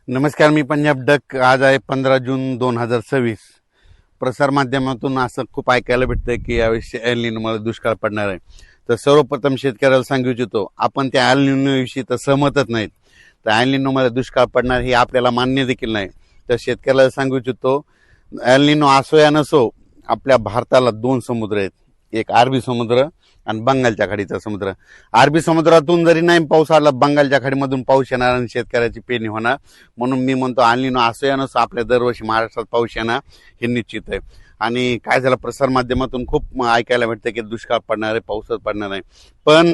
नमस्कार, मी पंजाब डक. आज आहे 15 जून 2026. प्रसार माध्यमातून असं खूप ऐकायला भेटतंय की याविषयी एल निनोमुळे दुष्काळ पडणार आहे. तर सर्वप्रथम शेतकऱ्याला सांगू इच्छितो, आपण त्या एल निनोविषयी तर सहमतच नाहीत. तर एल निनोमुळे दुष्काळ पडणार हे आपल्याला मान्य देखील नाही. तर शेतकऱ्याला सांगू इच्छितो, एल निनो असो या नसो, आपल्या भारताला दोन समुद्र आहेत. एक अरबी समुद्र आणि बंगालच्या खाडीचा समुद्र. अरबी समुद्रातून जरी नाही पाऊस आला, बंगालच्या खाडीमधून पाऊस येणार आणि शेतकऱ्याची पेरणी होणार. म्हणून मी म्हणतो एल निनो असो या नसो, आपल्या दरवर्षी महाराष्ट्रात पाऊस येणार हे निश्चित आहे. आणि काय झालं, प्रसार माध्यमातून खूप ऐकायला भेटतं की दुष्काळ पडणार आहे, पाऊसच पडणार नाही. पण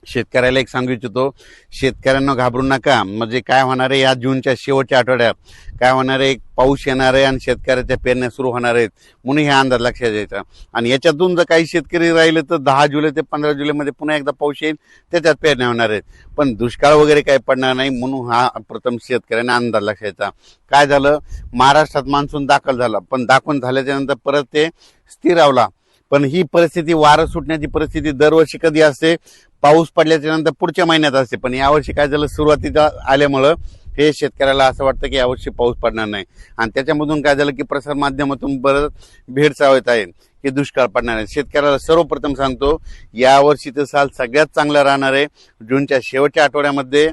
शेतकऱ्याला एक सांगू इच्छितो, शेतकऱ्यांना घाबरू नका. म्हणजे काय होणार आहे, या जूनच्या शेवटच्या आठवड्यात काय होणार आहे, पाऊस येणार आहे आणि शेतकऱ्याच्या पेरण्या सुरू होणार आहेत, म्हणून हे अंदाज लक्षात द्यायचा. आणि याच्यातून जर काही शेतकरी राहिले तर 10 जुलै ते 15 जुलैमध्ये पुन्हा एकदा पाऊस येईल, त्याच्यात पेरण्या होणार आहेत. पण दुष्काळ वगैरे काही पडणार नाही, म्हणून हा प्रथम शेतकऱ्यांना अंदाज लक्षात. काय झालं, महाराष्ट्रात मान्सून दाखल झाला, पण दाखवून झाल्याच्या नंतर परत ते स्थिरावला. पण ही परिस्थिती, वारं सुटण्याची परिस्थिती दरवर्षी कधी असते, पाऊस पडल्याच्या नंतर पुढच्या महिन्यात असते. पण यावर्षी काय झालं, सुरुवातीला आल्यामुळं हे शेतकऱ्याला असं वाटतं की यावर्षी पाऊस पडणार नाही. आणि त्याच्यामधून काय झालं की प्रसार माध्यमातून बरंच भेडसावत आहे की दुष्काळ पडणार आहे. शेतकऱ्याला सर्वप्रथम सांगतो, यावर्षीचं साल सगळ्यात चांगलं राहणार आहे. जूनच्या शेवटच्या आठवड्यामध्ये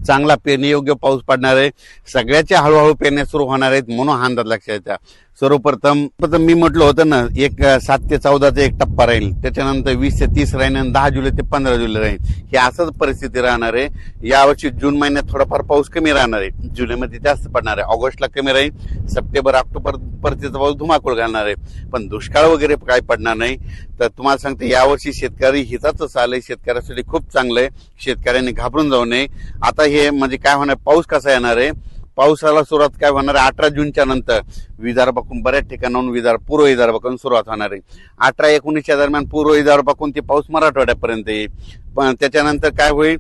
चांगला पेरणीयोग्य पाऊस पडणार आहे. सगळ्याच्या हळूहळू पेरण्या सुरू होणार आहेत, म्हणून हा अंदाज लक्षात येतात. सर्वप्रथम मी म्हटलं होतं ना, 7 ते 14चा एक टप्पा राहील, त्याच्यानंतर 20 ते 30 राहील आणि 10 जुलै ते 15 जुलै राहील. ही असंच परिस्थिती राहणार आहे. यावर्षी जून महिन्यात थोडाफार पाऊस कमी राहणार आहे, जुलैमध्ये जास्त पडणार आहे, ऑगस्टला कमी राहील, सप्टेंबर ऑक्टोबर परतीचा पाऊस धुमाकूळ घालणार आहे. पण दुष्काळ वगैरे काय पडणार नाही. तर तुम्हाला सांगते, यावर्षी शेतकरी हिताचं साल आहे, शेतकऱ्यासाठी खूप चांगलं आहे. शेतकऱ्यांनी घाबरून जाऊ नये. आता हे म्हणजे काय होणार, पाऊस कसा येणार आहे, पावसाला सुरुवात काय होणार आहे, 18 जूनच्या नंतर विदर्भाकडून बऱ्याच ठिकाणाहून पूर्व विदर्भाकडून सुरुवात होणार आहे. 18-19च्या दरम्यान पूर्व विदर्भाकडून ते पाऊस मराठवाड्यापर्यंत येईल. पण त्याच्यानंतर काय होईल,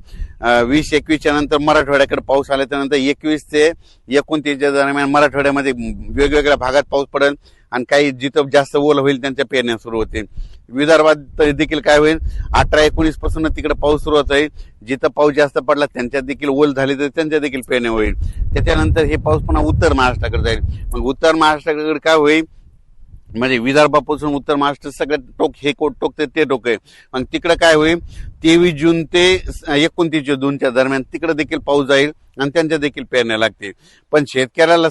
20-21च्या नंतर मराठवाड्याकडे पाऊस आल्याच्या नंतर 21 ते 29च्या दरम्यान मराठवाड्यामध्ये वेगवेगळ्या भागात पाऊस पडेल आणि काही जिथं जास्त ओल होईल त्यांच्या पेरण्या सुरू होतील. विदर्भात देखील काय होईल, 18-19 पासून तिकडे पाऊस सुरुवात होईल. जिथं पाऊस जास्त पडला त्यांच्यात देखील ओल झाली तर त्यांच्या देखील पेरण्या होईल. त्याच्यानंतर हे पाऊस पुन्हा उत्तर महाराष्ट्राकडे जाईल. मग उत्तर महाराष्ट्राकडे काय होईल, म्हणजे विदर्भापासून उत्तर महाराष्ट्र सगळ्यात टोक, हे टोक ते टोक आहे. मग तिकडे काय होईल, 23 जून ते 29 जूनच्या दरम्यान तिकडे देखील पाऊस जाईल आणि त्यांच्या देखील पेरण्या लागतील. पण शेतकऱ्याला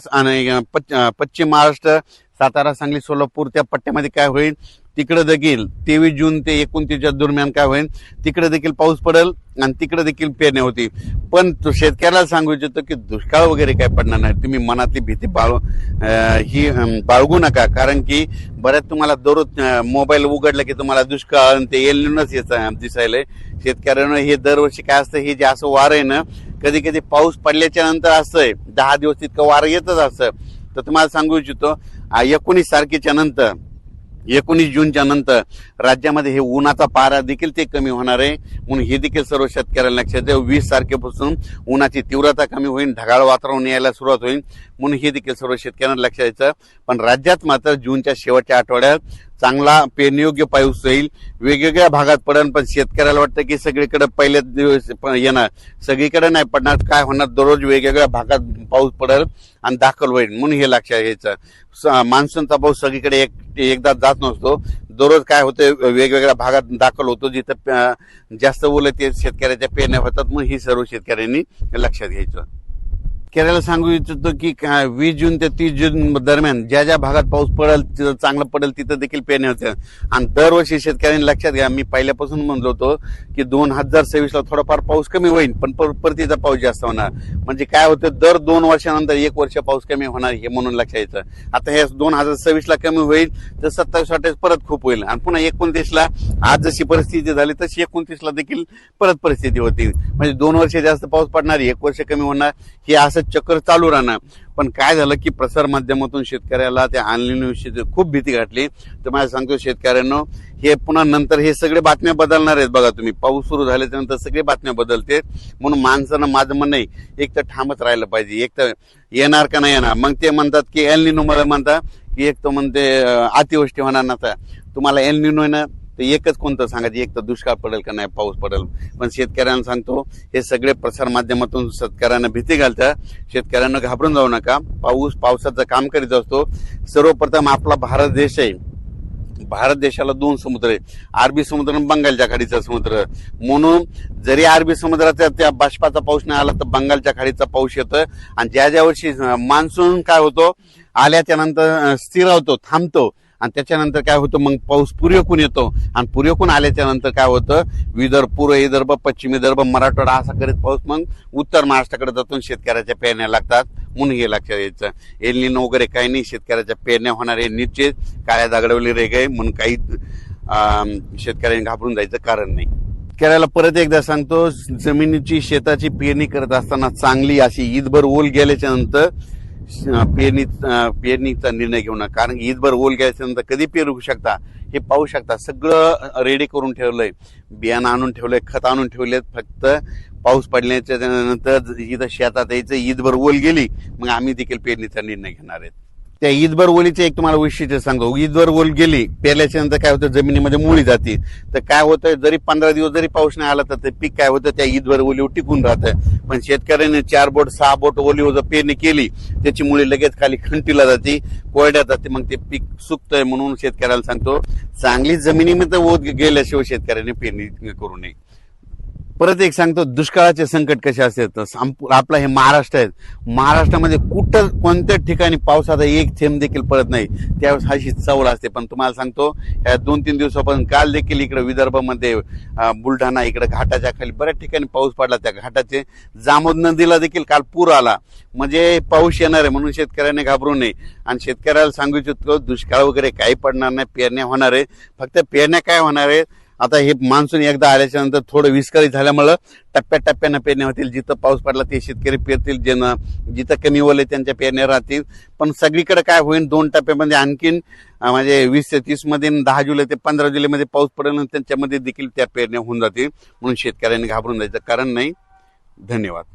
पश्चिम महाराष्ट्र, सातारा, सांगली, सोलापूर त्या पट्ट्यामध्ये काय होईल, तिकडे देखील 23 जून ते 29 दरम्यान काय होईल, तिकडे देखील पाऊस पडेल आणि तिकडे देखील पेरण्या होतील. पण शेतकऱ्याला सांगू इच्छितो की दुष्काळ वगैरे काय पडणार नाही. तुम्ही मनातली भीती बाळगू नका, कारण की बऱ्याच तुम्हाला दररोज मोबाईल उघडला की तुम्हाला दुष्काळ आणि ते एल निनोच दिसायलंय. शेतकऱ्यांना हे दरवर्षी काय असतं, हे जे असं वारं आहे ना, कधी कधी पाऊस पडल्याच्या नंतर असतंय 10 दिवस तितकं वारं येतच असतं. तर तुम्हाला सांगू इच्छितो, 19 तारखेच्या नंतर, 19 जूनच्या नंतर राज्यामध्ये हे उन्हाचा पारा देखील ते कमी होणार आहे. म्हणून हे देखील सर्व शेतकऱ्यांना लक्षात द्या. 20 तारखेपासून उन्हाची तीव्रता कमी होईल, ढगाळ वातावरण यायला सुरुवात होईल, म्हणून हे देखील सर्व शेतकऱ्यांना लक्षात द्यायचं. पण राज्यात मात्र जूनच्या शेवटच्या आठवड्यात चांगला पेरणीयोग्य पाऊस होईल, वेगवेगळ्या भागात पडेल. पण शेतकऱ्याला वाटतं की सगळीकडे पहिल्याच दिवस येणार, सगळीकडे नाही पडणार. काय होणार, दररोज वेगवेगळ्या भागात पाऊस पडेल आणि दाखल होईल, म्हणून हे लक्षात घ्यायचं. मान्सूनचा पाऊस सगळीकडे एकदा जात नसतो, दररोज काय होतं, वेगवेगळ्या भागात दाखल होतो. जिथं जास्त ओलं ते शेतकऱ्याच्या पेरण्या होतात, म्हणून ही सर्व शेतकऱ्यांनी लक्षात घ्यायचं. शेतकऱ्याला सांगू इच्छितो की 20 जून ते 30 जून दरम्यान ज्या ज्या भागात पाऊस पडेल, तिथं चांगलं पडेल, तिथं देखील पेरण्या होत्या. आणि दरवर्षी शेतकऱ्यांनी लक्षात घ्या, मी पहिल्यापासून म्हणलो होतो की 2026ला थोडाफार पाऊस कमी होईल, पण परतीचा पाऊस जास्त होणार. म्हणजे काय होतं, दर 2 वर्षानंतर 1 वर्ष पाऊस कमी होणार, हे म्हणून लक्षात यायचं. आता हे 2026ला कमी होईल तर 27-28 परत खूप होईल, आणि पुन्हा 29ला आज जशी परिस्थिती झाली तशी 29ला देखील परत परिस्थिती होती. म्हणजे 2 वर्ष जास्त पाऊस पडणार, 1 वर्ष कमी होणार, हे असं चक्कर चालू राहणार. पण काय झालं की प्रसार माध्यमातून शेतकऱ्याला त्या एल निनोविषयी खूप भीती घातली. तर मला सांगतो शेतकऱ्यांना, हे पुन्हा नंतर हे सगळे बातम्या बदलणार आहेत. बघा तुम्ही, पाऊस सुरू झाल्याच्या नंतर सगळे बातम्या बदलते. म्हणून माणसानं, माझं म्हणणं नाही, एक तर ठामच राहिलं पाहिजे, एक तर येणार का नाही येणार. मग ते म्हणतात की एल निनो, मला म्हणतात की एक तर म्हणते अतिवृष्टी होणार नसा. तुम्हाला एल निनो आहे ना, तर एकच कोणतं सांगायचं, एक तर दुष्काळ पडेल का नाही पाऊस पडेल. पण शेतकऱ्यांना सांगतो, हे सगळे प्रसार माध्यमातून शेतकऱ्यांना भीती घालतात. शेतकऱ्यांना घाबरून जाऊ नका. पावसाचं काम करीत असतो. सर्वप्रथम आपला भारत देश आहे. भारत देशाला 2 समुद्र आहे, अरबी समुद्र आणि बंगालच्या खाडीचा समुद्र. म्हणून जरी अरबी समुद्राचा त्या बाष्पाचा पाऊस नाही आला तर बंगालच्या खाडीचा पाऊस येतोय. आणि ज्या वर्षी मान्सून काय होतो, आल्याच्या नंतर स्थिरावतो, थांबतो, आणि त्याच्यानंतर काय होतं, मग पाऊस पूर्वेकडून येतो. आणि पूर्वेकडून आल्याच्या नंतर काय होतं, विदर्भ, पूर्व विदर्भ, पश्चिम विदर्भ, मराठवाडा असा करीत पाऊस मग उत्तर महाराष्ट्राकडे जातो. शेतकऱ्याच्या पेरण्या लागतात. म्हणून हे लक्षात यायचं, एल निनो वगैरे काही नाही, शेतकऱ्याच्या पेरण्या होणार आहे निश्चित. काळ्या दागडवली रेग आहे म्हणून काही शेतकऱ्यांनी घाबरून जायचं कारण नाही. शेतकऱ्याला परत एकदा सांगतो, जमिनीची शेताची पेरणी करत असताना चांगली अशी ईदभर ओल गेल्याच्या नंतर पेरणीचा निर्णय घेऊ नका. कारण ईदभर ओल गेल्याच्या नंतर कधी पेरू शकता हे पाहू शकता. सगळं रेडी करून ठेवलंय, बियाणं आणून ठेवलंय, खत आणून ठेवलेत. फक्त पाऊस पडल्याच्या नंतर इथं शेतात यायचं, ईदभर ओल गेली मग आम्ही देखील पेरणीचा निर्णय घेणार आहेत. त्या ईदभर ओलीचे एक तुम्हाला वैशिष्ट्य सांगतो. ईदभर ओल गेली, पेरल्याच्या नंतर काय होतं, जमिनीमध्ये मुळी जाते. तर काय होतं, जरी 15 दिवस जरी पाऊस नाही आला तर ते पीक काय होतं, त्या ईदभर ओलीवर टिकून राहतं. पण शेतकऱ्याने 4 बोट 6 बोट ओलीवर जर पेरणी केली, त्याची मुळी लगेच खाली खंटीला जाते, कोरड्यात जाते, मग ते पीक सुकतंय. म्हणून शेतकऱ्याला सांगतो, चांगली जमिनीमध्ये ओत गेल्याशिवाय शेतकऱ्याने पेरणी करू नये. परत एक सांगतो, दुष्काळाचे संकट कसे असतात. आपला हे महाराष्ट्र आहे, महाराष्ट्रामध्ये कुठं कोणत्याच ठिकाणी पावसाचा एक थेंब देखील पडत नाही. त्यावेळेस अशी चवळ असते. पण तुम्हाला सांगतो, या 2-3 दिवसापासून काल देखील इकडे विदर्भामध्ये बुलढाणा इकडे घाटाच्या खाली बऱ्याच ठिकाणी पाऊस पडला. त्या घाटाचे जामोद नदीला देखील काल पूर आला. म्हणजे पाऊस येणार आहे म्हणून शेतकऱ्यांनी घाबरू नये. आणि शेतकऱ्याला सांगू इच्छितो, दुष्काळ वगैरे काही पडणार नाही, पेरण्या होणार आहे. फक्त पेरण्या काय होणार आहे, आता हे मान्सून एकदा आल्याच्या नंतर थोडं विस्कळीत झाल्यामुळं टप्प्याटप्प्यानं पेरण्या होतील. जिथं पाऊस पडला ते शेतकरी पेरतील, जिथं कमी ओले त्यांच्या पेरण्या राहतील. पण सगळीकडे काय होईल, 2 टप्प्यामध्ये आणखीन म्हणजे 20 ते 30 मध्ये, 10 जुलै ते 15 जुलैमध्ये पाऊस पडेल, त्यांच्यामध्ये देखील त्या पेरण्या होऊन जातील. म्हणून शेतकऱ्यांनी घाबरून जायचं कारण नाही. धन्यवाद.